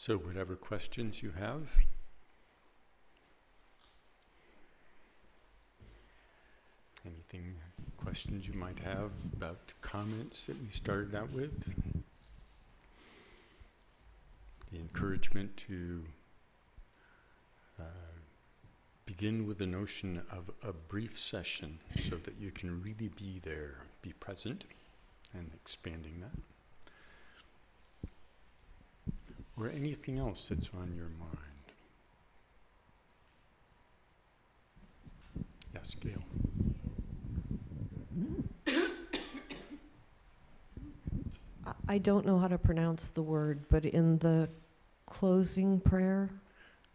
So whatever questions you have. Anything, questions you might have about comments that we started out with? The encouragement to begin with the notion of a brief session so that you can really be there, be present, and expanding that. Or anything else that's on your mind. Yes, Gail. I don't know how to pronounce the word, but in the closing prayer,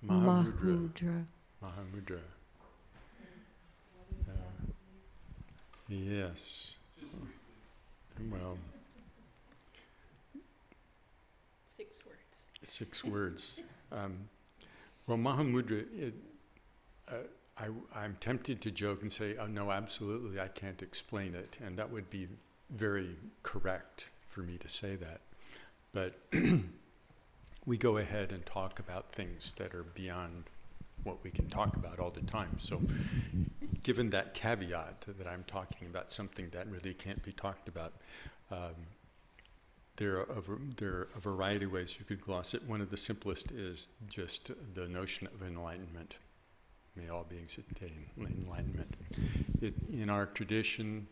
Mahamudra. Mahamudra. Yes. Well, 6 words. 6 words. Well, Mahamudra, I'm tempted to joke and say, oh, no, absolutely, I can't explain it. And that would be very correct for me to say that. But we go ahead and talk about things that are beyond what we can talk about all the time. So given that caveat that I'm talking about something that really can't be talked about, there are a variety of ways you could gloss it. One of the simplest is just the notion of enlightenment. May all beings attain enlightenment. In our tradition,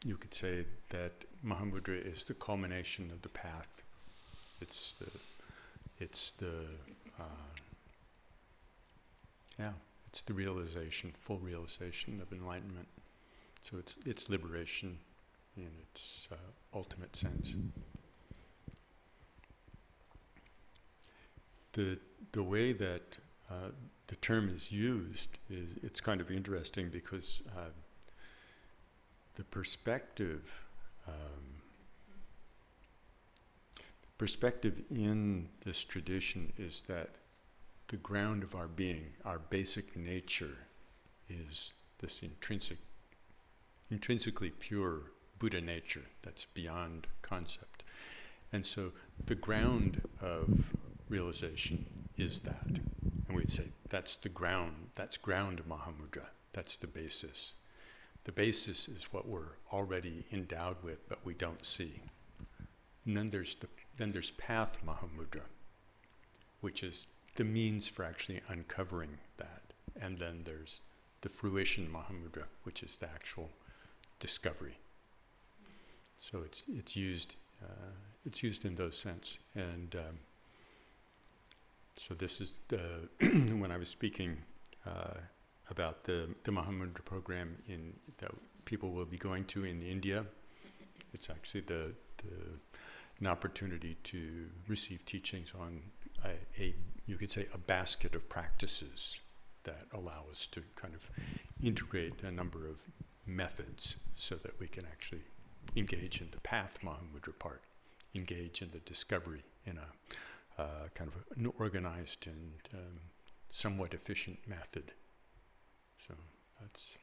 you could say that Mahamudra is the culmination of the path. It's the realization, full realization of enlightenment. So it's liberation in its ultimate sense. The way that the term is used it's kind of interesting because the perspective in this tradition is that the ground of our being, our basic nature, is this intrinsically pure Buddha nature that's beyond concept. And so the ground of realization is that. And we'd say that's the ground, that's ground Mahamudra, that's the basis. The basis is what we're already endowed with, but we don't see. And then there's path Mahamudra, which is the means for actually uncovering that. And then there's the fruition Mahamudra, which is the actual discovery. So it's used in those sense. And so this is when I was speaking about the Mahamudra program that people will be going to in India. It's actually an opportunity to receive teachings on you could say a basket of practices that allow us to kind of integrate a number of methods so that we can actually engage in the path Mahamudra part, engage in the discovery in a kind of an organized and somewhat efficient method. So that's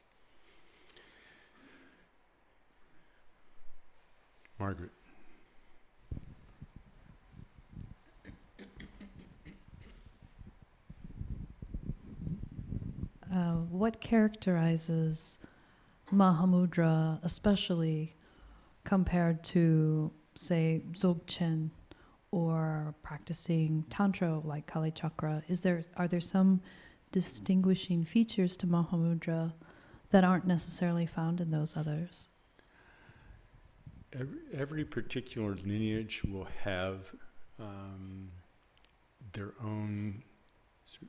Margaret. What characterizes Mahamudra, especially compared to, say, Dzogchen or practicing Tantra like Kali Chakra? Are there some distinguishing features to Mahamudra that aren't necessarily found in those others? Every particular lineage will have their own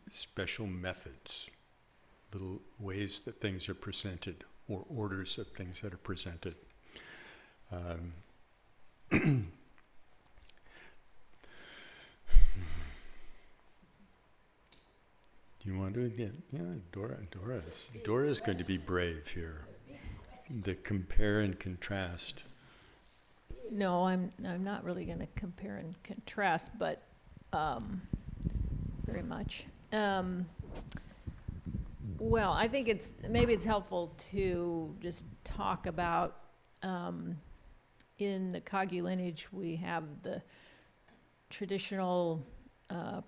special methods, little ways that things are presented, or orders of things that are presented. Do you want to again? Yeah, Dora's going to be brave here. The compare and contrast. No, I'm not really going to compare and contrast, but very much. Well, I think maybe it's helpful to just talk about in the Kagyu lineage we have the traditional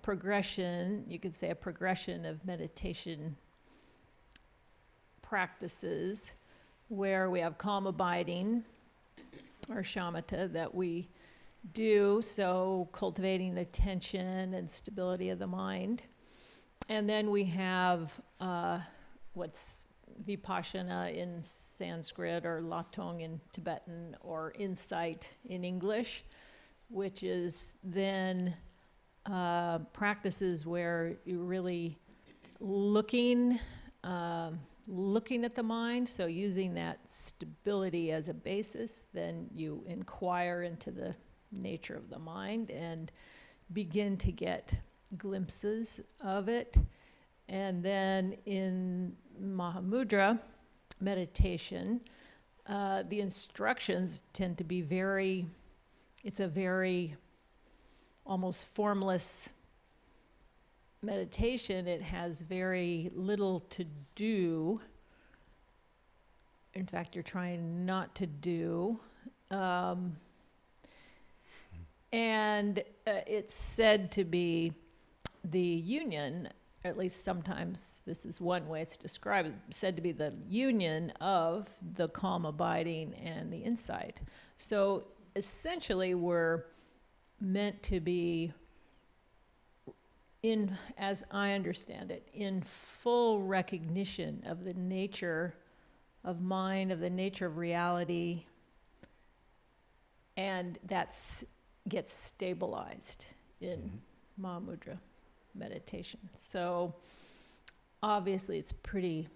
progression, you could say a progression of meditation practices where we have calm abiding, or shamatha, that we do, so cultivating attention and stability of the mind. And then we have what's vipassana in Sanskrit, or latong in Tibetan, or insight in English, which is then practices where you're really looking at the mind, so using that stability as a basis, then you inquire into the nature of the mind and begin to get glimpses of it. And then in Mahamudra meditation, the instructions tend to be it's a very almost formless meditation. It has very little to do. In fact, you're trying not to do. And it's said to be the union, or at least sometimes this is one way it's described, said to be the union of the calm abiding and the insight. So essentially we're meant to be, in, as I understand it, in full recognition of the nature of mind, of the nature of reality, and that gets stabilized in Mahamudra meditation. So obviously it's pretty,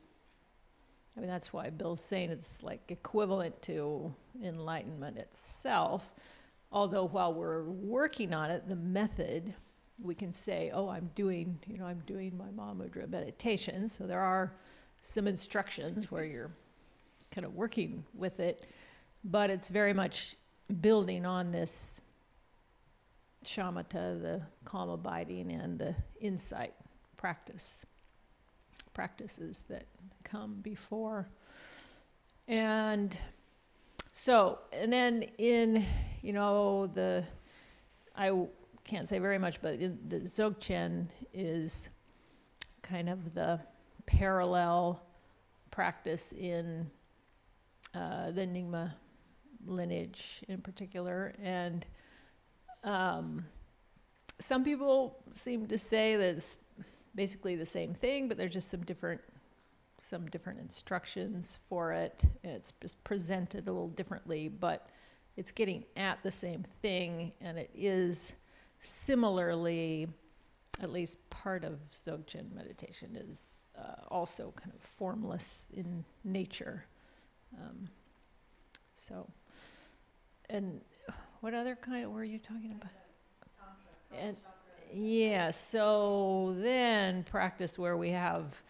I mean, that's why Bill's saying it's like equivalent to enlightenment itself. Although while we're working on it, the method, we can say, oh, I'm doing my Mahamudra meditation. So there are some instructions where you're kind of working with it, but it's very much building on this shamatha, the calm abiding, and the insight practices that come before. And so, and then in, I can't say very much, but in the Dzogchen is kind of the parallel practice in the Nyingma lineage in particular. And some people seem to say that it's basically the same thing, but there's just some different instructions for it. It's just presented a little differently, but it's getting at the same thing, and it is similarly, at least part of Dzogchen meditation is also kind of formless in nature. And what other kind were you talking about? And yeah, so then practice where we have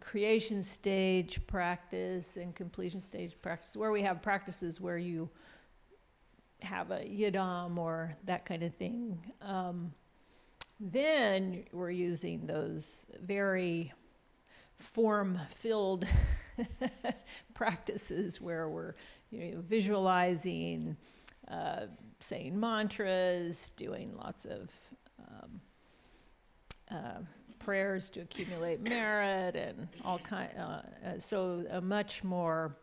creation stage practice and completion stage practice, where we have practices where you have a yidam or that kind of thing. Then we're using those very form-filled practices where we're visualizing, saying mantras, doing lots of prayers to accumulate merit, and all kind. So a much more,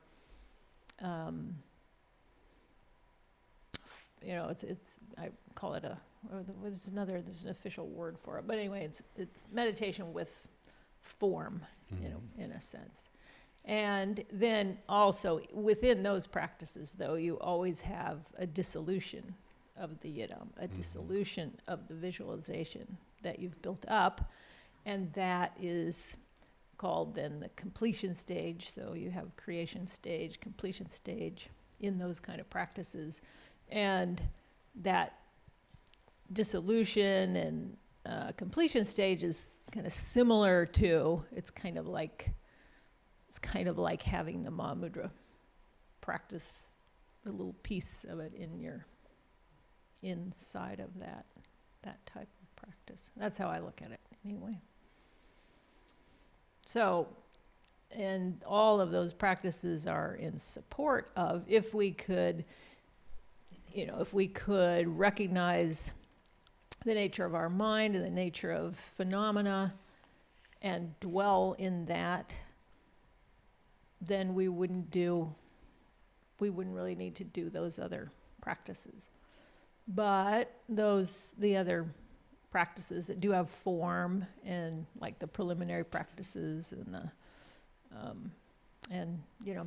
it's I call it there's an official word for it, but anyway, it's meditation with form, in a sense. And then also within those practices, though, you always have a dissolution of the yidam, a dissolution of the visualization that you've built up, and that is called then the completion stage. So you have creation stage, completion stage in those kind of practices, and that dissolution and completion stage is kind of similar to, it's kind of like having the Mahamudra practice, a little piece of it in your inside of that type of practice. That's how I look at it anyway. So, and all of those practices are in support of, if we could if we could recognize the nature of our mind and the nature of phenomena and dwell in that, then we wouldn't really need to do those other practices. But the other practices that do have form, and like the preliminary practices and the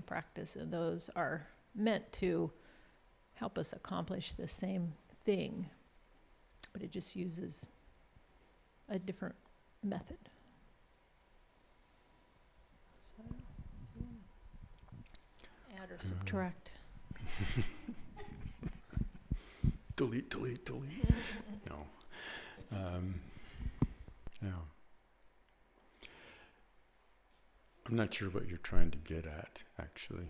practice, and those are meant to help us accomplish the same thing, but it just uses a different method. Add or subtract. Delete. No. Yeah. I'm not sure what you're trying to get at, actually.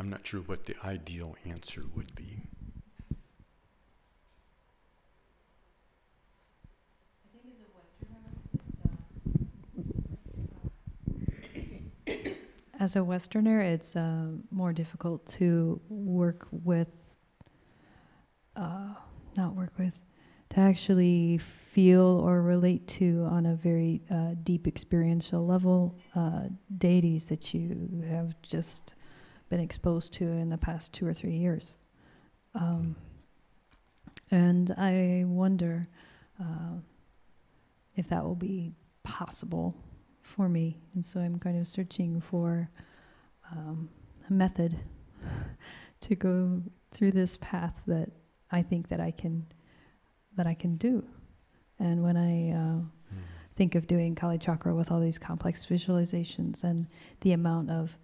I'm not sure what the ideal answer would be. As a Westerner, it's more difficult to to actually feel or relate to on a very deep experiential level deities that you have just been exposed to in the past 2 or 3 years. And I wonder if that will be possible for me. And so I'm kind of searching for a method to go through this path that I think that I can do. And when I think of doing Kali Chakra with all these complex visualizations and the amount of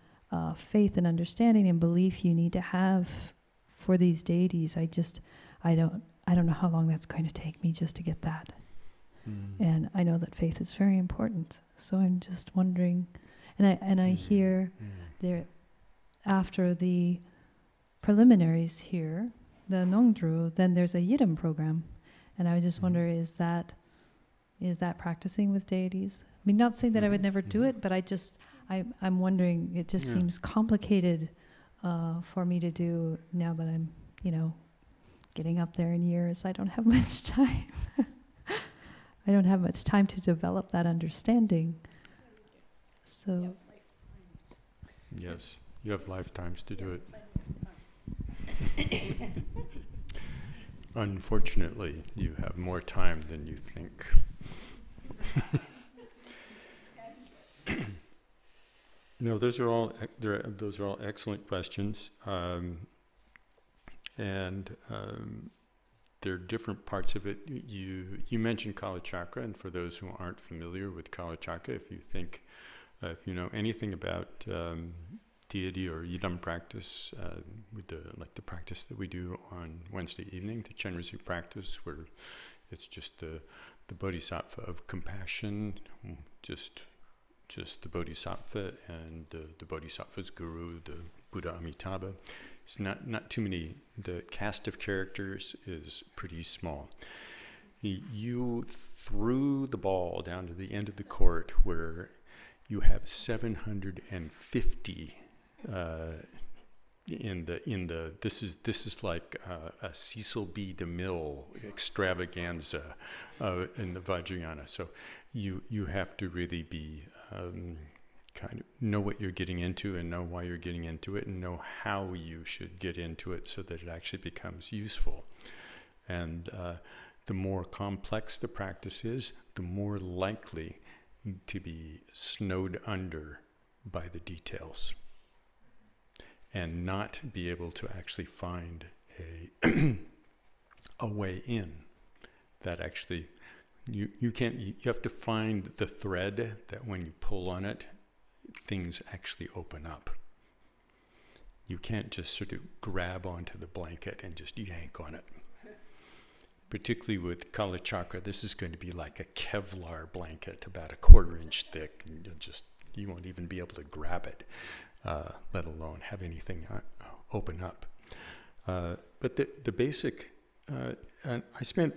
faith and understanding and belief you need to have for these deities, I don't know how long that's going to take me just to get that. And I know that faith is very important. So I'm just wondering, and I hear there after the preliminaries here, the Nongdru, then there's a Yidam program. And I just wonder, is that practicing with deities? I mean, not saying that I would never do it, but I'm wondering, it just seems complicated for me to do now that I'm, getting up there in years. I don't have much time. I don't have much time to develop that understanding. So. Yes, you have lifetimes to do it. Unfortunately, you have more time than you think. No, those are all excellent questions, and there are different parts of it. You mentioned Kali Chakra, and for those who aren't familiar with Kali Chakra, if you know anything about deity or Yidam practice, with the practice that we do on Wednesday evening, the Chenrezig practice, where it's just the bodhisattva of compassion, just the bodhisattva and the bodhisattva's guru, the Buddha Amitabha. It's not too many. The cast of characters is pretty small. You threw the ball down to the end of the court where you have 750 this is like a Cecil B. DeMille extravaganza in the Vajrayana. So you have to really be kind of know what you're getting into and know why you're getting into it and know how you should get into it so that it actually becomes useful. And the more complex the practice is, the more likely to be snowed under by the details and not be able to actually find a way in that actually you have to find the thread that when you pull on it, things actually open up. You can't just sort of grab onto the blanket and just yank on it. Particularly with Kali Chakra, this is going to be like a Kevlar blanket about 1/4 inch thick, and you won't even be able to grab it, let alone have anything open up. But the basic, and I spent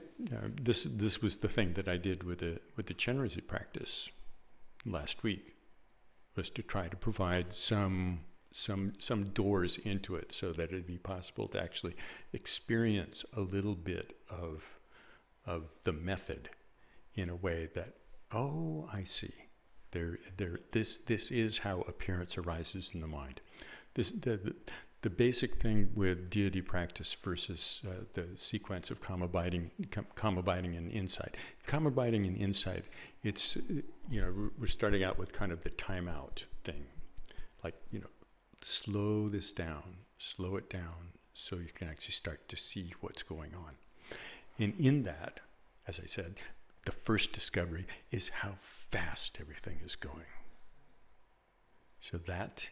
this was the thing that I did with the Chenrezig practice last week, was to try to provide some some doors into it so that it'd be possible to actually experience a little bit of the method in a way that, oh, I see. This is how appearance arises in the mind. The basic thing with deity practice versus the sequence of calm abiding and insight. Calm abiding and insight, it's, we're starting out with kind of the timeout thing. Like, slow this down, slow it down so you can actually start to see what's going on. And in that, as I said, the first discovery is how fast everything is going. So that,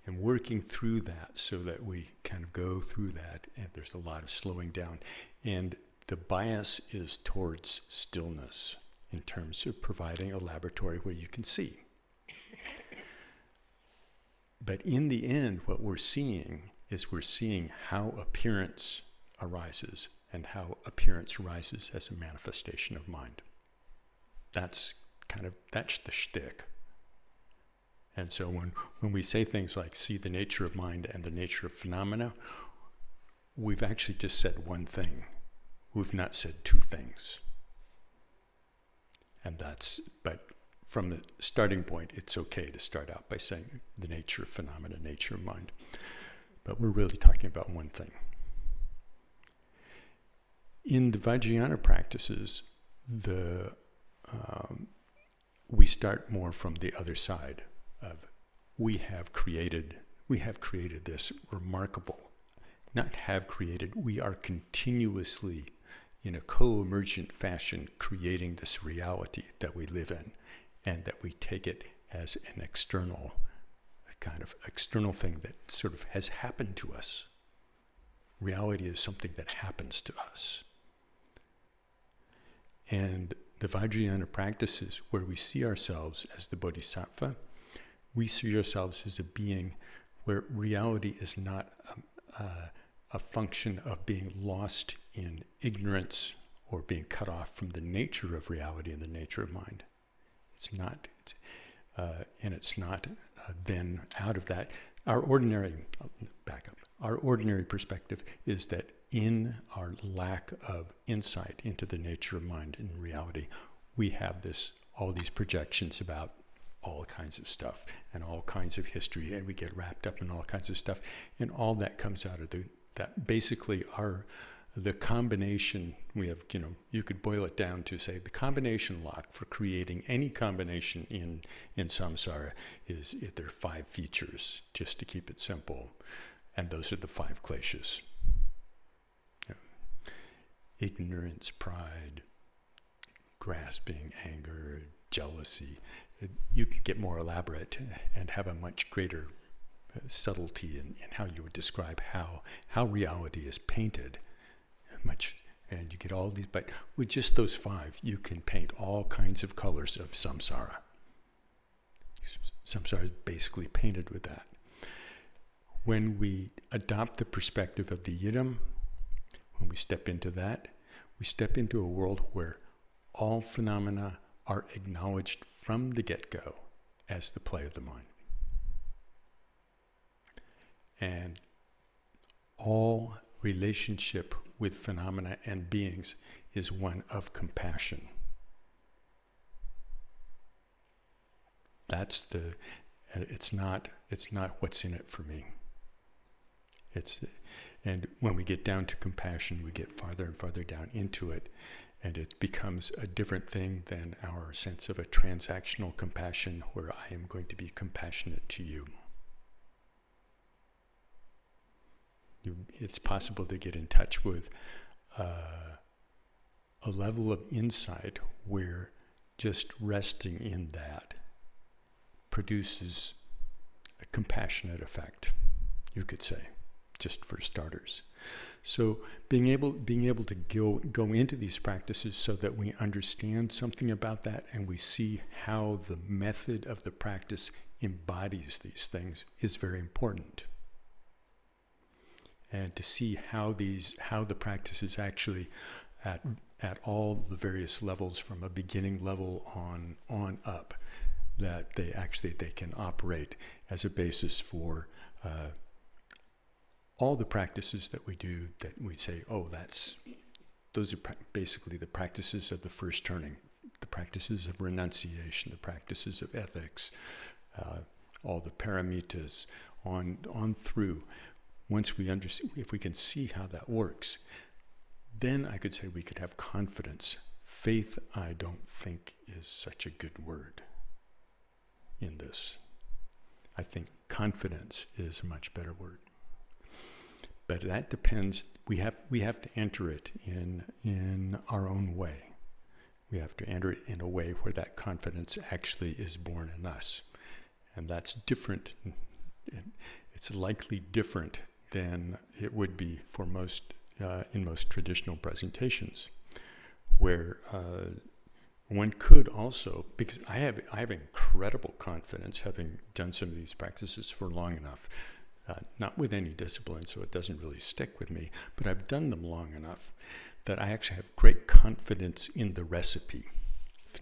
and working through that so that we kind of go through that, and there's a lot of slowing down. And the bias is towards stillness in terms of providing a laboratory where you can see. But in the end, what we're seeing is we're seeing how appearance arises and how appearance arises as a manifestation of mind. That's the shtick. And so when we say things like see the nature of mind and the nature of phenomena, we've actually just said one thing. We've not said two things. But from the starting point, it's okay to start out by saying the nature of phenomena, nature of mind. But we're really talking about one thing. In the Vajrayana practices, we start more from the other side of we have created this remarkable, we are continuously in a co-emergent fashion creating this reality that we live in, and that we take it as an external thing that sort of has happened to us. Reality is something that happens to us. And the Vajrayana practices where we see ourselves as the Bodhisattva, we see ourselves as a being where reality is not a function of being lost in ignorance or being cut off from the nature of reality and the nature of mind. It's not, then out of that, our ordinary perspective is that in our lack of insight into the nature of mind and reality, we have all these projections about all kinds of stuff and all kinds of history, and we get wrapped up in all kinds of stuff, and all that comes out of that basically the combination we have, you could boil it down to say the combination lock for creating any combination in samsara is there are 5 features, just to keep it simple, and those are the 5 kleshas. Ignorance, pride, grasping, anger, jealousy. You can get more elaborate and have a much greater subtlety in how you would describe how reality is painted. And you get all these, but with just those 5, you can paint all kinds of colors of samsara. Samsara is basically painted with that. When we adopt the perspective of the yidam, when we step into that, we step into a world where all phenomena are acknowledged from the get-go as the play of the mind. And all relationship with phenomena and beings is one of compassion. It's not what's in it for me. And when we get down to compassion, we get farther and farther down into it, and it becomes a different thing than our sense of a transactional compassion where I am going to be compassionate to you. It's possible to get in touch with a level of insight where just resting in that produces a compassionate effect, you could say, just for starters. So being able to go into these practices so that we understand something about that and we see how the method of the practice embodies these things is very important. And to see how the practices actually at all the various levels from a beginning level on up, that they can operate as a basis for all the practices that we do, that we say, oh, those are basically the practices of the first turning, the practices of renunciation, the practices of ethics, all the paramitas, on through. Once we understand, if we can see how that works, then I could say we could have confidence. Faith, I don't think, is such a good word in this. I think confidence is a much better word. But that depends. We have to enter it in our own way. We have to enter it in a way where that confidence actually is born in us. And that's different. It's likely different than it would be for most in most traditional presentations, where one could also, because I have incredible confidence, having done some of these practices for long enough, not with any discipline, so it doesn't really stick with me, but I've done them long enough that I actually have great confidence in the recipe.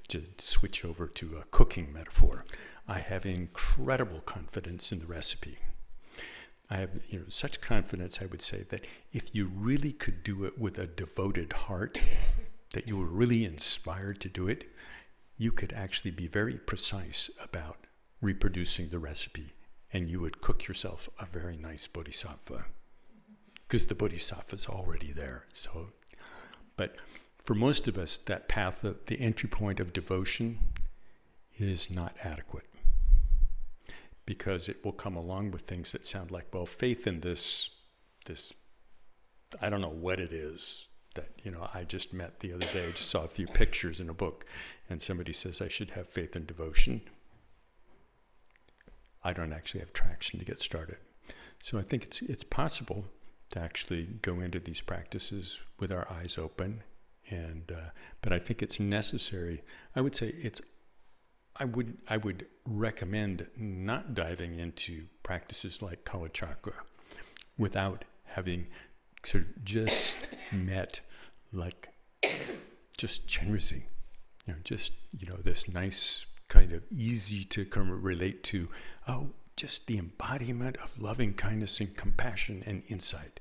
To switch over to a cooking metaphor, I have incredible confidence in the recipe. I have such confidence, I would say, that if you really could do it with a devoted heart, that you were really inspired to do it, you could actually be very precise about reproducing the recipe, and you would cook yourself a very nice bodhisattva, because the bodhisattva is already there. So, but for most of us, that path, of the entry point of devotion, is not adequate, because it will come along with things that sound like, well, faith in this, I don't know what it is that, I just met the other day. I just saw a few pictures in a book, and somebody says I should have faith and devotion. I don't actually have traction to get started. So I think it's possible to actually go into these practices with our eyes open, but I think it's necessary. I would say I would recommend not diving into practices like Kalachakra without having sort of just met, like, just Chenrezig, this nice kind of easy to kind of relate to, just the embodiment of loving kindness and compassion and insight.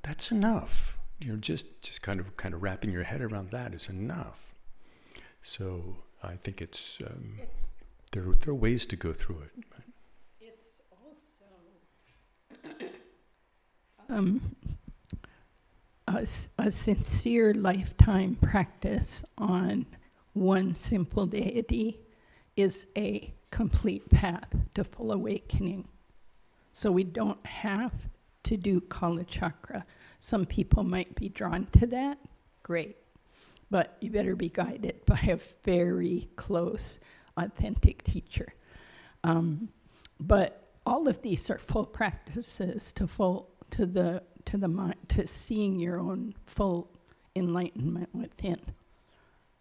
That's enough. Just kind of wrapping your head around that is enough. So I think there are ways to go through it. It's also a sincere lifetime practice on one simple deity is a complete path to full awakening. So we don't have to do Kalachakra. Some people might be drawn to that. Great. But you better be guided by a very close, authentic teacher. But all of these are full practices to mind, to seeing your own full enlightenment within.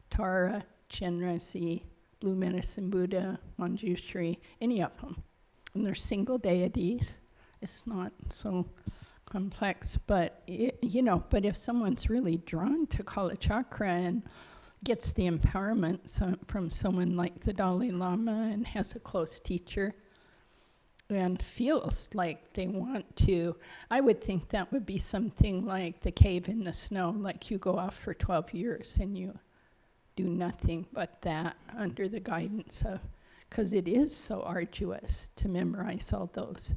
Tara, Chenrezig, Blue Medicine Buddha, Manjushri, any of them. And they're single deities. It's not so complex, but but if someone's really drawn to Kalachakra and gets the empowerment from someone like the Dalai Lama and has a close teacher and feels like they want to, I would think that would be something like the cave in the snow, like you go off for 12 years and you do nothing but that under the guidance of, because it is so arduous to memorize all those,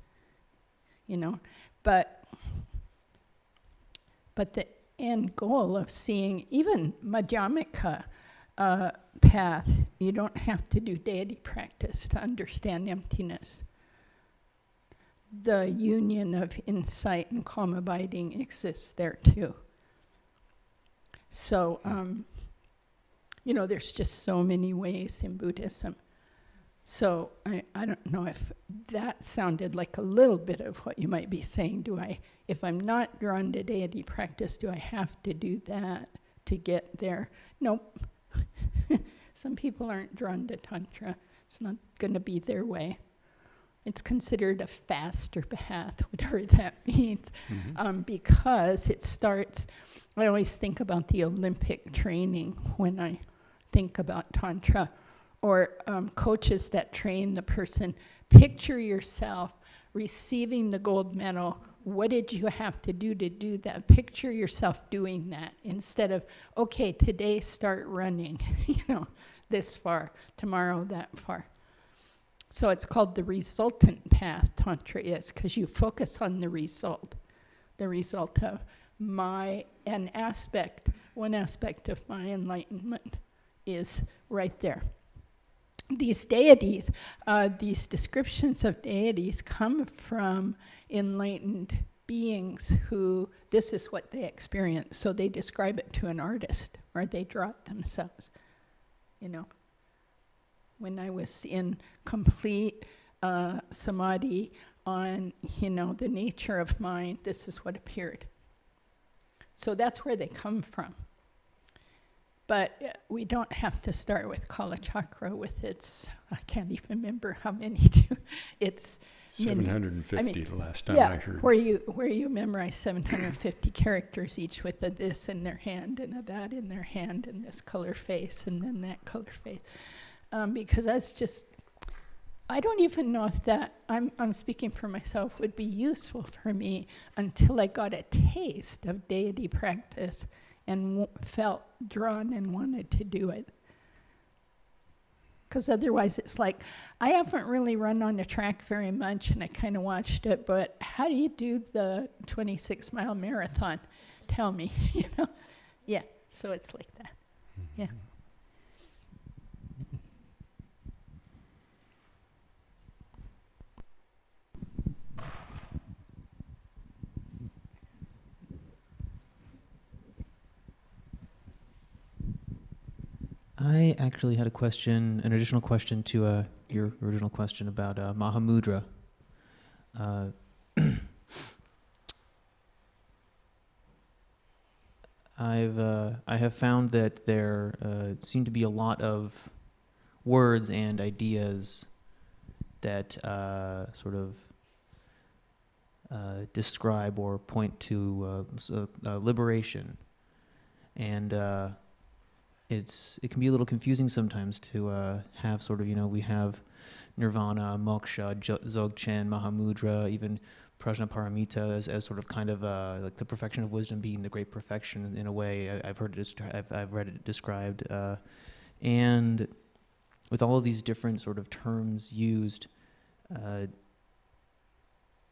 But the end goal of seeing even Madhyamika path, you don't have to do deity practice to understand emptiness. The union of insight and calm abiding exists there too. So, there's just so many ways in Buddhism. So I don't know if that sounded like a little bit of what you might be saying. If I'm not drawn to deity practice, do I have to do that to get there? Nope. Some people aren't drawn to Tantra. It's not going to be their way. It's considered a faster path, whatever that means, because it starts, I always think about the Olympic training when I think about Tantra. or coaches that train the person, picture yourself receiving the gold medal. What did you have to do that? Picture yourself doing that instead of, okay, today start running, this far, tomorrow that far. So it's called the resultant path, Tantra is, because you focus on the result of one aspect of my enlightenment is right there. These deities, these descriptions of deities come from enlightened beings who, this is what they experience, so they describe it to an artist, or they draw it themselves, When I was in complete samadhi on, the nature of mind, this is what appeared. So that's where they come from. But we don't have to start with Kala Chakra with its, I can't even remember how many, it's 750 the last time I heard. where you memorize 750 characters, each with a this in their hand and a that in their hand and this color face and then that color face. Because that's just, I don't even know if that, I'm speaking for myself, would be useful for me until I got a taste of deity practice and felt drawn and wanted to do it. Because otherwise it's like, I haven't really run on the track very much and I kind of watched it, but how do you do the 26-mile marathon? Tell me, Yeah, so it's like that, yeah. I actually had an additional question to your original question about Mahamudra. I have found that there seem to be a lot of words and ideas that sort of describe or point to liberation, and it can be a little confusing sometimes to have sort of, we have nirvana, moksha, dzogchen, mahamudra, even prajnaparamita as sort of kind of like the perfection of wisdom being the great perfection in a way. I've read it described, and with all of these different sort of terms used,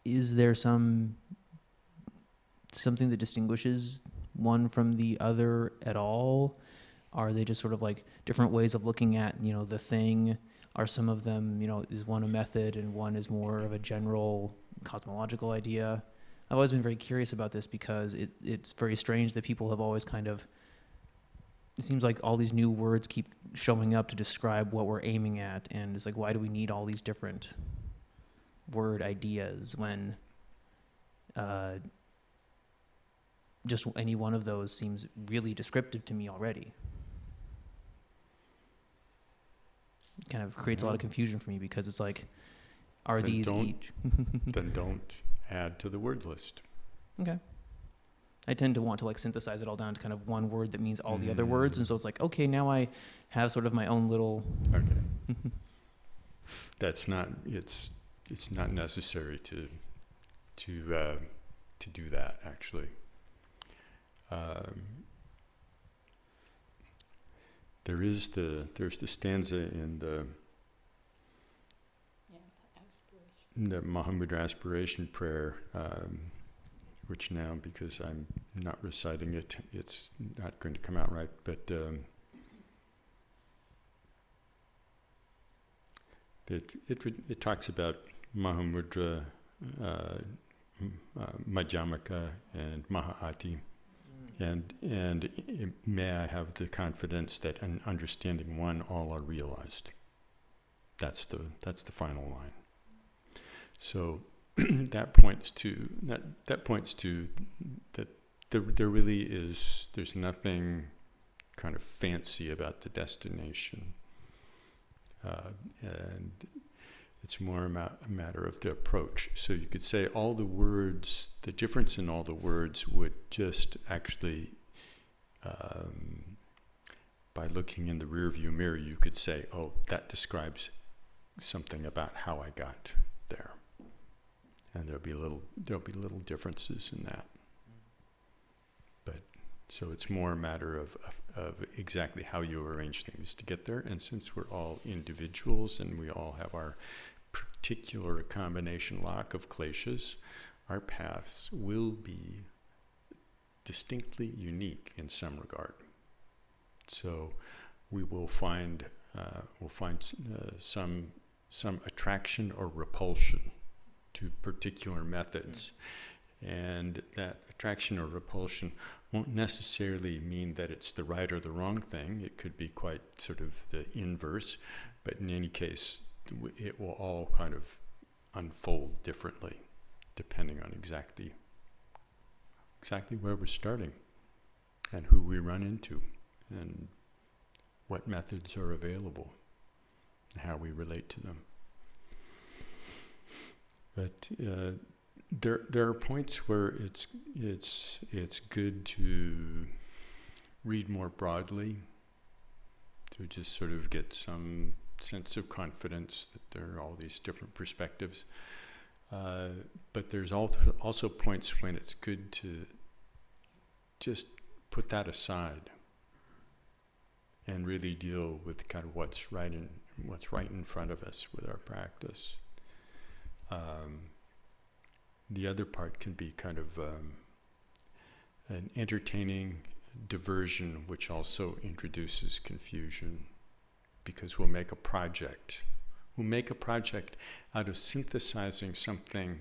is there something that distinguishes one from the other at all? Are they just sort of like different ways of looking at, the thing? Are some of them, is one a method and one is more of a general cosmological idea? I've always been very curious about this because it's very strange that people have always kind of, it seems like all these new words keep showing up to describe what we're aiming at, and it's like, why do we need all these different word ideas when just any one of those seems really descriptive to me already? It kind of creates a lot of confusion for me because it's like, are Then these don't- each? Then don't add to the word list. Okay. I tend to want to like synthesize it all down to kind of one word that means all the other words, and so it's like, okay, now I have sort of my own little. Okay. That's not. It's not necessary to do that actually. There's the stanza in the Mahamudra Aspiration Prayer, which now, because I'm not reciting it, it's not going to come out right, but it talks about Mahamudra, Madhyamaka, and Mahaati. And may I have the confidence that in understanding one, all are realized. That's the final line. So that points to that there really is, there's nothing kind of fancy about the destination, and it's more a matter of the approach. So you could say all the words, the difference in all the words would just actually by looking in the rearview mirror, you could say, oh, that describes something about how I got there. And there'll be little differences in that. But so it's more a matter of exactly how you arrange things to get there. And since we're all individuals and we all have our particular combination lock of kleshas, our paths will be distinctly unique in some regard. So we will find some attraction or repulsion to particular methods, and that attraction or repulsion won't necessarily mean that it's the right or the wrong thing. It could be quite sort of the inverse, but in any case, it will all kind of unfold differently, depending on exactly where we're starting, and who we run into, and what methods are available, and how we relate to them. But there are points where it's good to read more broadly, to just sort of get some sense of confidence that there are all these different perspectives. But there's also points when it's good to just put that aside and really deal with kind of what's right in front of us with our practice. The other part can be kind of an entertaining diversion, which also introduces confusion, because we'll make a project. We'll make a project out of synthesizing something,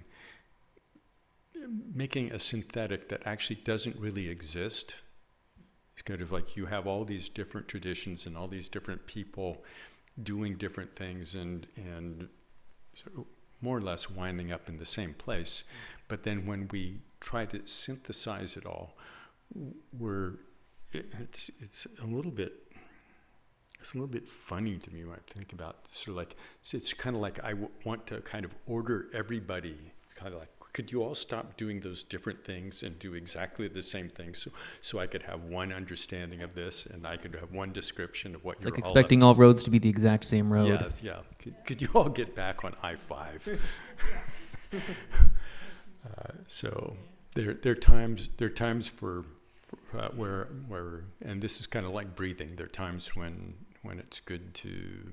making a synthetic that actually doesn't really exist. It's kind of like you have all these different traditions and all these different people doing different things and sort of more or less winding up in the same place. But then when we try to synthesize it all, it's a little bit funny to me when I think about sort of like, it's kind of like I want to kind of order everybody, kind of like, could you all stop doing those different things and do exactly the same thing, so I could have one understanding of this and I could have one description of what It's you're like all expecting all roads to be the exact same road. Yes, yeah. Could you all get back on I-5? So there are times for where and this is kind of like breathing. There are times when it's good to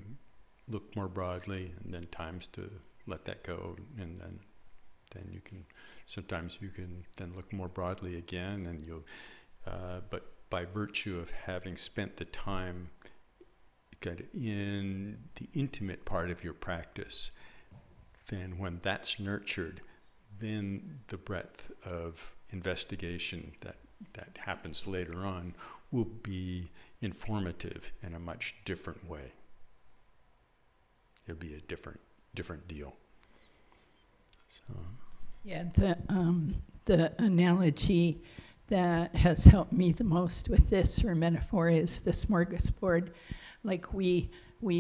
look more broadly, and then times to let that go, and then you can then look more broadly again, and you'll but by virtue of having spent the time in the intimate part of your practice, then when that's nurtured, then the breadth of investigation that happens later on will be informative in a much different way. It'll be a different deal. So. Yeah, the analogy that has helped me the most with this, or metaphor, is the smorgasbord. Like we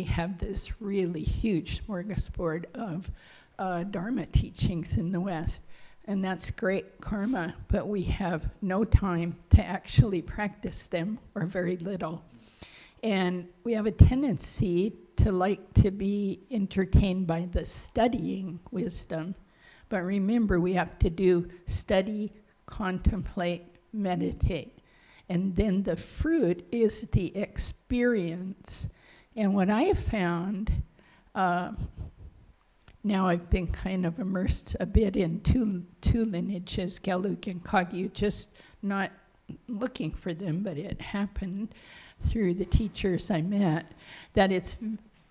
have this really huge smorgasbord of Dharma teachings in the West, and that's great karma, but we have no time to actually practice them, or very little. And we have a tendency to like to be entertained by the studying wisdom. But remember, we have to do study, contemplate, meditate. And then the fruit is the experience. And what I have found, now I've been kind of immersed a bit in two lineages, Gelug and Kagyu, just not looking for them, but it happened through the teachers I met, that it's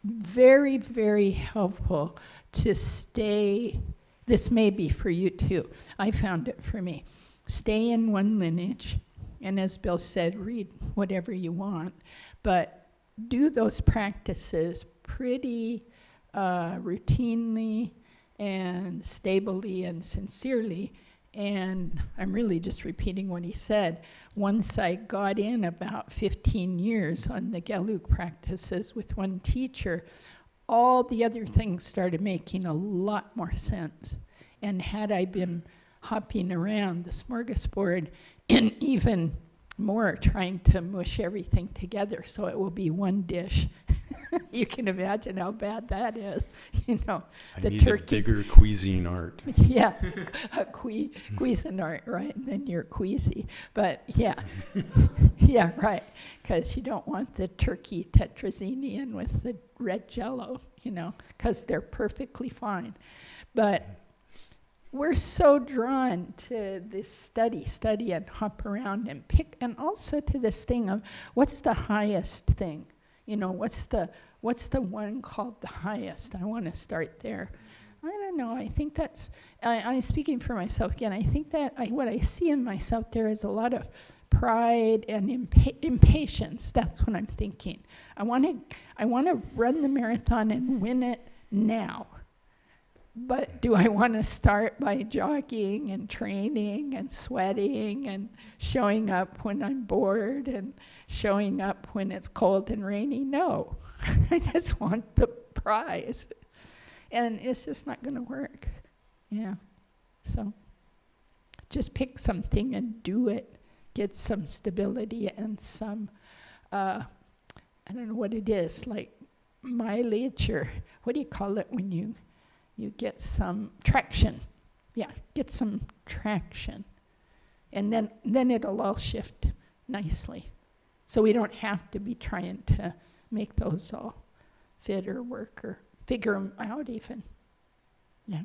very, very helpful to stay. This may be for you too. I found it for me. Stay in one lineage, and as Bill said, read whatever you want, but do those practices pretty routinely and stably and sincerely. And I'm really just repeating what he said. Once I got in about 15 years on the Gelug practices with one teacher, all the other things started making a lot more sense. And had I been hopping around the smorgasbord and even more trying to mush everything together so it will be one dish. You can imagine how bad that is, you know. I The need turkey- a bigger Cuisinart. Yeah, a Cuisinart, right? And then you're queasy. But yeah, yeah, right. Because you don't want the turkey tetrazzini in with the red Jello, you know, because they're perfectly fine. But we're so drawn to this study and hop around and pick, and also to this thing of what's the highest thing? You know, what's the one called the highest? I want to start there. I don't know. I think that's, I'm speaking for myself again. I think that what I see in myself there is a lot of pride and impatience. That's what I'm thinking. I want to run the marathon and win it now. But do I want to start by jogging and training and sweating and showing up when I'm bored and showing up when it's cold and rainy? No. I just want the prize. And it's just not going to work. Yeah. So just pick something and do it. Get some stability and some, I don't know what it is, like mileage, or what do you call it when you get some traction? Yeah, get some traction. And then it'll all shift nicely. So we don't have to be trying to make those all fit or work or figure them out even. Yeah.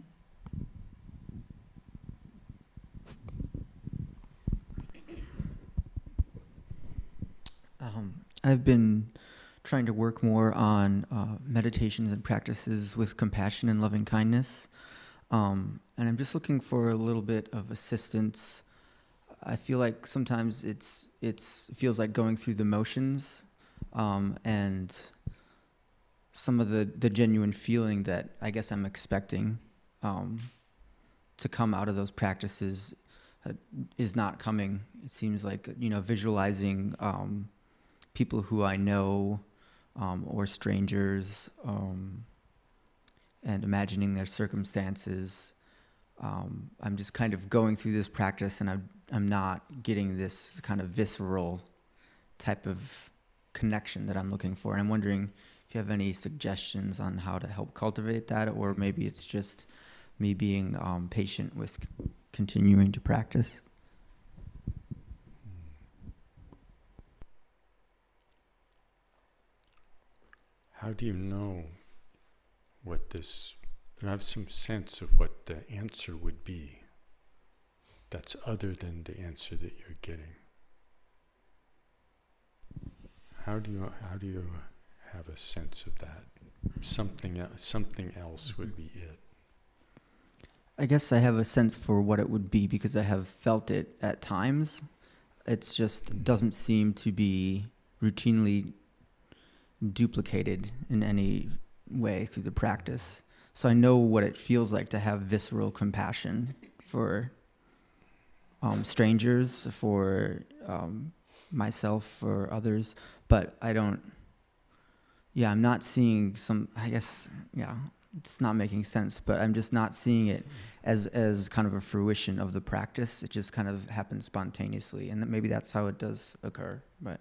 I've been trying to work more on meditations and practices with compassion and loving kindness. And I'm just looking for a little bit of assistance. I feel like sometimes it feels like going through the motions, and some of the genuine feeling that I guess I'm expecting to come out of those practices is not coming. It seems like, you know, visualizing people who I know, or strangers, and imagining their circumstances. I'm just kind of going through this practice, and I'm not getting this kind of visceral type of connection that I'm looking for. And I'm wondering if you have any suggestions on how to help cultivate that, or maybe it's just me being patient with continuing to practice. How do you know what this, you have some sense of what the answer would be that's other than the answer that you're getting? How do you have a sense of that? Something else would be it. I guess I have a sense for what it would be because I have felt it at times. It's just doesn't seem to be routinely duplicated in any way through the practice. So I know what it feels like to have visceral compassion for strangers, for myself, for others, but I'm not seeing it's not making sense, but I'm just not seeing it as kind of a fruition of the practice. It just kind of happens spontaneously, and maybe that's how it does occur, but.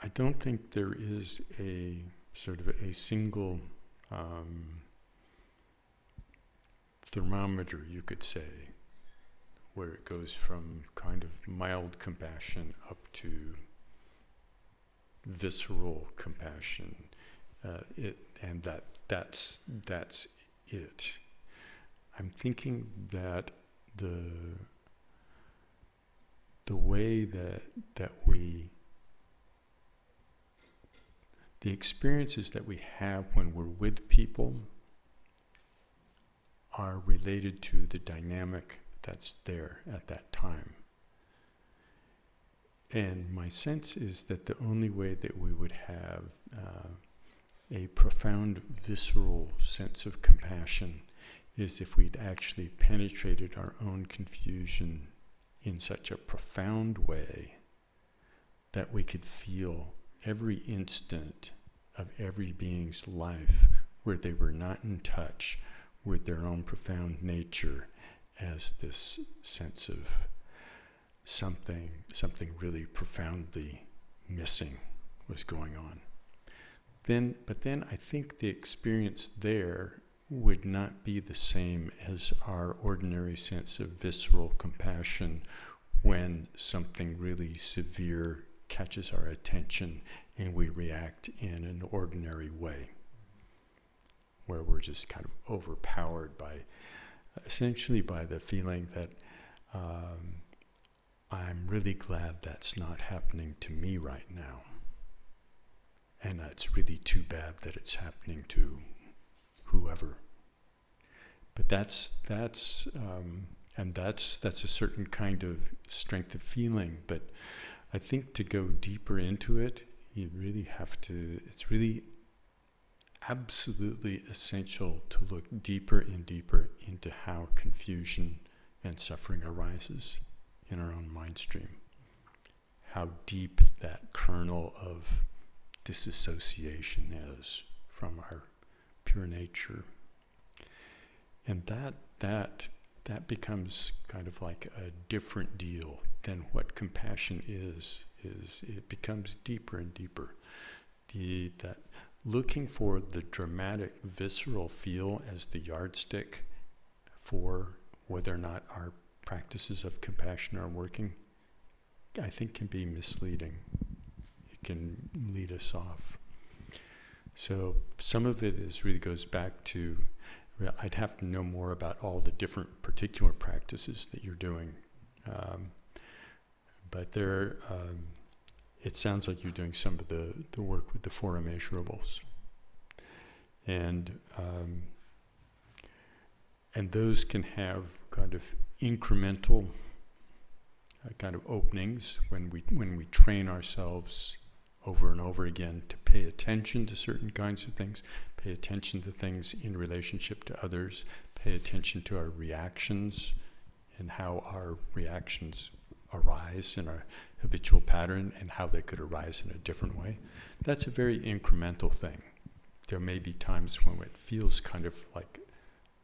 I don't think there is a sort of a single thermometer, you could say, where it goes from kind of mild compassion up to visceral compassion, that's it. I'm thinking that the way that the experiences that we have when we're with people are related to the dynamic that's there at that time. And my sense is that the only way that we would have a profound visceral sense of compassion is if we'd actually penetrated our own confusion in such a profound way that we could feel every instant of every being's life where they were not in touch with their own profound nature as this sense of something really profoundly missing was going on. But then I think the experience there would not be the same as our ordinary sense of visceral compassion when something really severe catches our attention and we react in an ordinary way, where we're just kind of overpowered essentially by the feeling that I'm really glad that's not happening to me right now. And it's really too bad that it's happening to whoever. But that's a certain kind of strength of feeling. But I think to go deeper into it, you really have to, it's really absolutely essential to look deeper and deeper into how confusion and suffering arises in our own mind stream. How deep that kernel of disassociation is from our pure nature. And that becomes kind of like a different deal than what compassion is it becomes deeper and deeper. That looking for the dramatic visceral feel as the yardstick for whether or not our practices of compassion are working, I think can be misleading. It can lead us off. So some of it really goes back to, I'd have to know more about all the different particular practices that you're doing. But it sounds like you're doing some of the work with the four immeasurables. And those can have kind of incremental kind of openings when we train ourselves over and over again to pay attention to certain kinds of things, pay attention to things in relationship to others, pay attention to our reactions and how our reactions arise in our habitual pattern and how they could arise in a different way. That's a very incremental thing. There may be times when it feels kind of like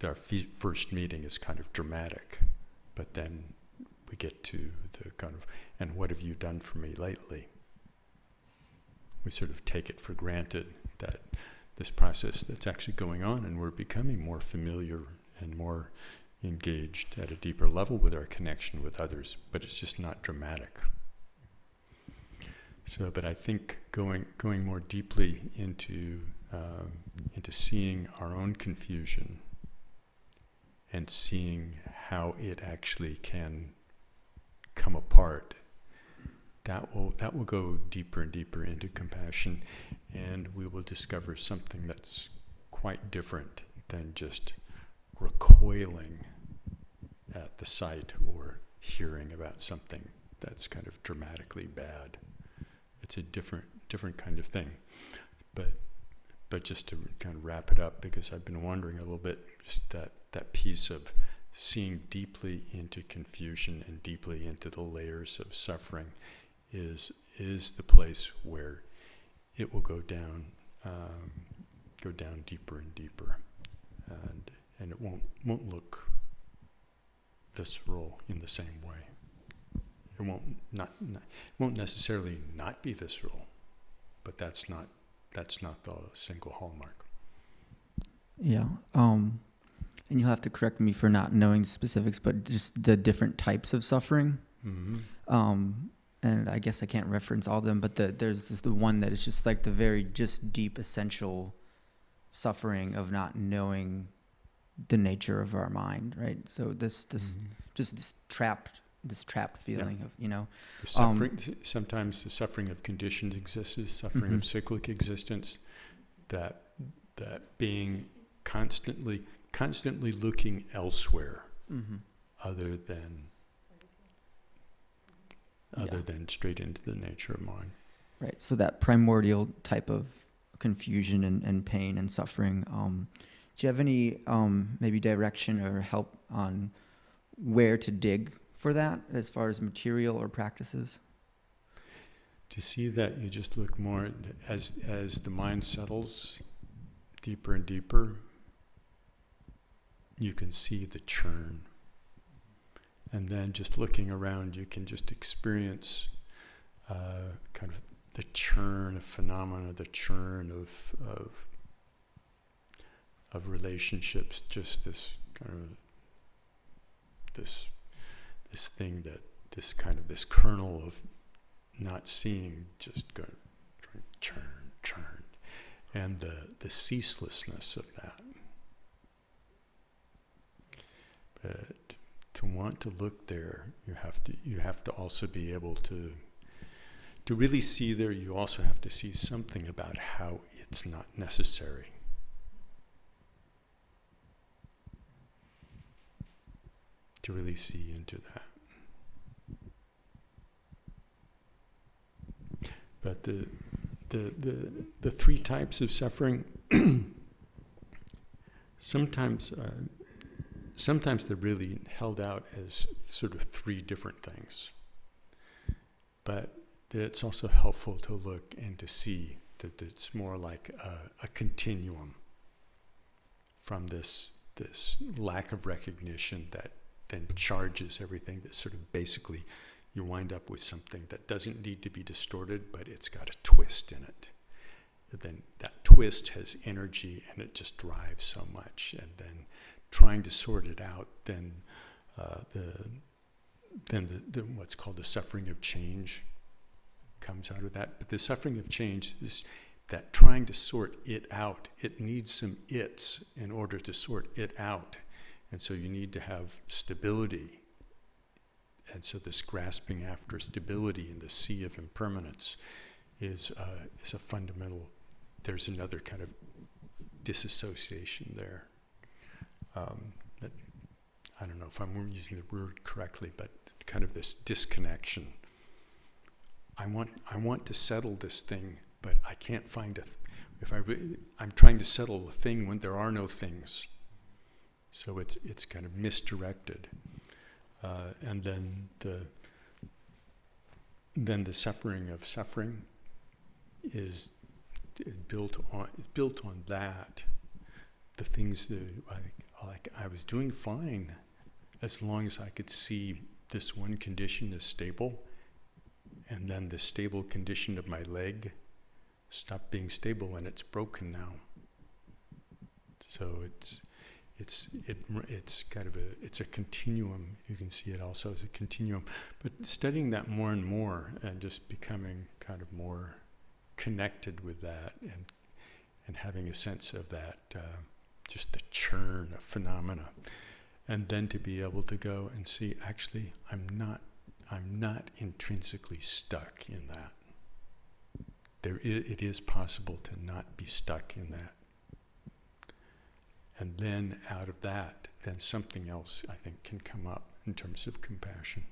our first meeting is kind of dramatic, but then we get to the kind of, and what have you done for me lately? We sort of take it for granted that this process that's actually going on, and we're becoming more familiar and more engaged at a deeper level with our connection with others, but it's just not dramatic. So, but I think going more deeply into seeing our own confusion and seeing how it actually can come apart, that will go deeper and deeper into compassion, and we will discover something that's quite different than just recoiling at the sight or hearing about something that's kind of dramatically bad. It's a different kind of thing. But just to kind of wrap it up, because I've been wondering a little bit, just that piece of seeing deeply into confusion and deeply into the layers of suffering is the place where it will go down deeper and deeper, and it won't look visceral in the same way. It won't necessarily not be visceral, but that's not the single hallmark. Yeah. And you'll have to correct me for not knowing the specifics, but just the different types of suffering. Mm-hmm. And I guess I can't reference all of them, but there's the one that is just like the very just deep essential suffering of not knowing the nature of our mind, right? So this mm-hmm. just this trapped feeling of, the suffering. Sometimes the suffering of conditioned existence, suffering mm-hmm. of cyclic existence, that being constantly looking elsewhere, mm-hmm. other than straight into the nature of mind. Right. So that primordial type of confusion and pain and suffering. Do you have any maybe direction or help on where to dig for that as far as material or practices? To see that, you just look more as the mind settles deeper and deeper. you can see the churn. And then just looking around, you can just experience kind of the churn of phenomena, the churn of relationships, just this kind of this thing that this kernel of not seeing just go churn, and the ceaselessness of that. But to want to look there, you have to also be able to really see there. You also have to see something about how it's not necessary. To really see into that. But the three types of suffering, sometimes they're really held out as sort of three different things. But it's also helpful to look and to see that it's more like a continuum from this lack of recognition that then charges everything, that sort of basically you wind up with something that doesn't need to be distorted, but it's got a twist in it. And then that twist has energy and it just drives so much. And then trying to sort it out, then the what's called the suffering of change comes out of that. But the suffering of change is that trying to sort it out, it needs some its in order to sort it out. And so you need to have stability. And so this grasping after stability in the sea of impermanence is a fundamental, there's another kind of disassociation there. That, I don't know if I'm using the word correctly, but kind of this disconnection. I want to settle this thing, but I can't find I'm trying to settle a thing when there are no things. So it's kind of misdirected, and then the suffering of suffering is built on that. The things that I was doing fine, as long as I could see this one condition is stable, and then the stable condition of my leg stopped being stable and it's broken now. So it's kind of it's a continuum. You can see it also as a continuum. But studying that more and more and just becoming kind of more connected with that and having a sense of that, just the churn of phenomena. And then to be able to go and see, actually, I'm not intrinsically stuck in that. It is possible to not be stuck in that. And then out of that, then something else, I think, can come up in terms of compassion.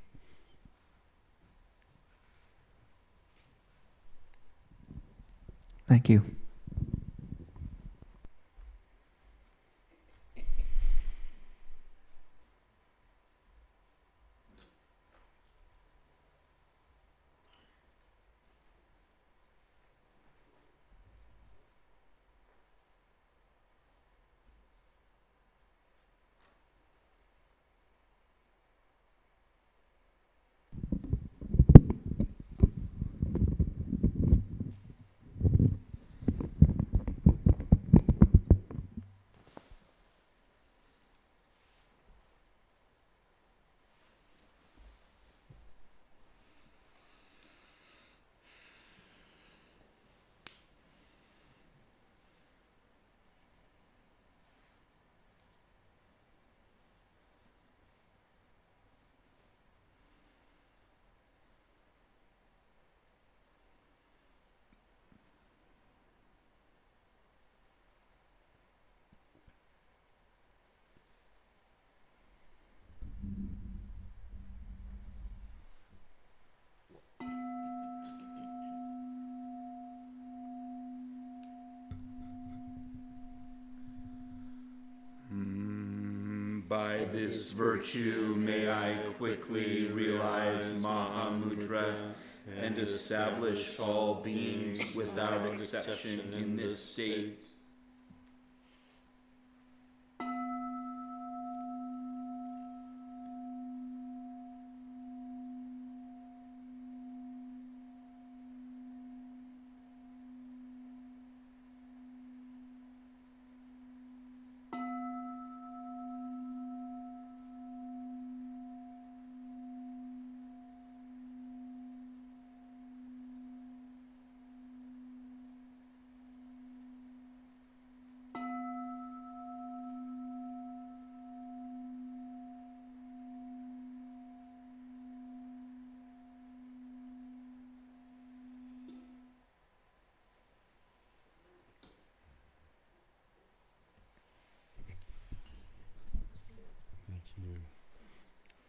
Thank you. By this virtue may I quickly realize Mahamudra and establish all beings without exception in this state.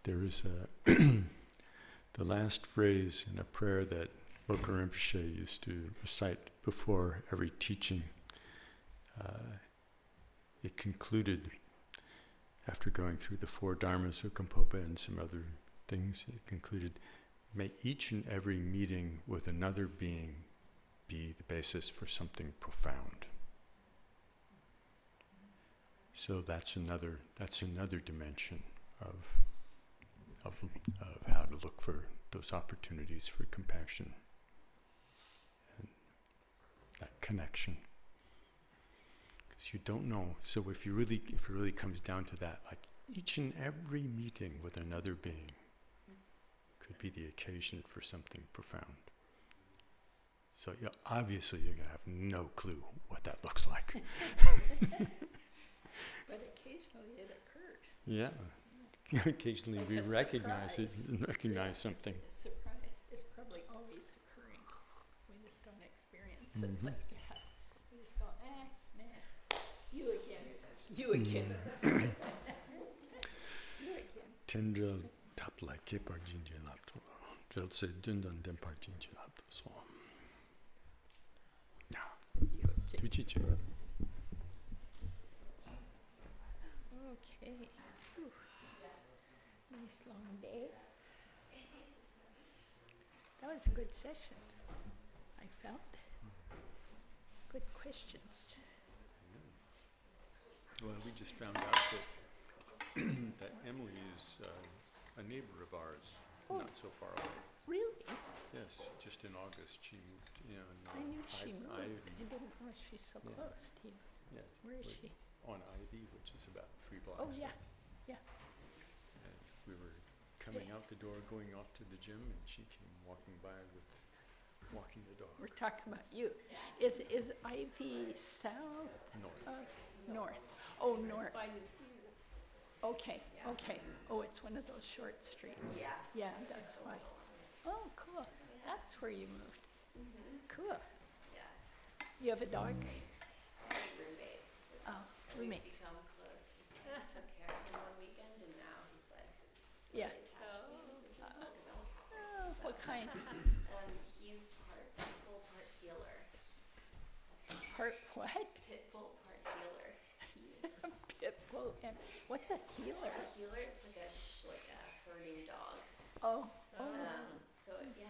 There is the last phrase in a prayer that Loka Rinpoche used to recite before every teaching. It concluded, after going through the 4 dharmas of Kampopa and some other things, it concluded, may each and every meeting with another being be the basis for something profound. So that's another dimension of how to look for those opportunities for compassion and that connection. Because you don't know. So if it really comes down to that, like each and every meeting with another being could be the occasion for something profound. So obviously you're going to have no clue what that looks like. But occasionally it occurs. Yeah. Occasionally we Like a recognize it surprise. and recognize something. A surprise. It's probably always occurring. We just don't experience it like that. We just go, nah, you again. You again. You again. Tendril tapla kepar jinji lapto. Dril se dundan dempar jinji lapto so. You again. Tuchiche. Okay. Whew. Nice long day. That was a good session. I felt. Good questions. Well, we just found out that that Emily is a neighbor of ours, not so far away. Really? Yes, just in August she moved. I knew she moved. I Ivy. didn't know she's so Yeah. close to you. Yeah, Where is we- she? on Ivy, which is about 3 blocks. Oh, yeah. away. And we were coming out the door, going off to the gym, and she came walking by walking the dog. We're talking about you. Is Ivy south? North. North. Oh, north. Okay, okay. Oh, it's one of those short streets. Yeah. Yeah, that's why. Oh, cool. That's where you moved. Cool. Yeah. You have a dog? Roommate. So Oh, we roommates. become close. It's like I took care of him one weekend, and now he's like Yeah. attached to me, which is like really happy. Oh, what kind? He's part pit bull, part healer. Part what? Pit bull, part healer. Pit bull and what's a healer? A healer, it's like a herding dog. Oh, oh, So yeah,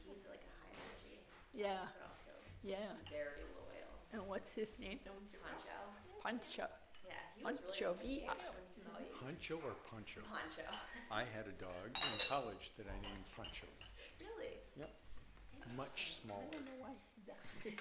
he's like a high energy, yeah, but also yeah. very loyal. And what's his name? Poncho. Pancho. Yeah, he was really Pancho happy Villa. when he saw you. Pancho or Poncho? Poncho. I had a dog in college that I named Pancho. Really? Yep. Much I smaller. don't know why. That's just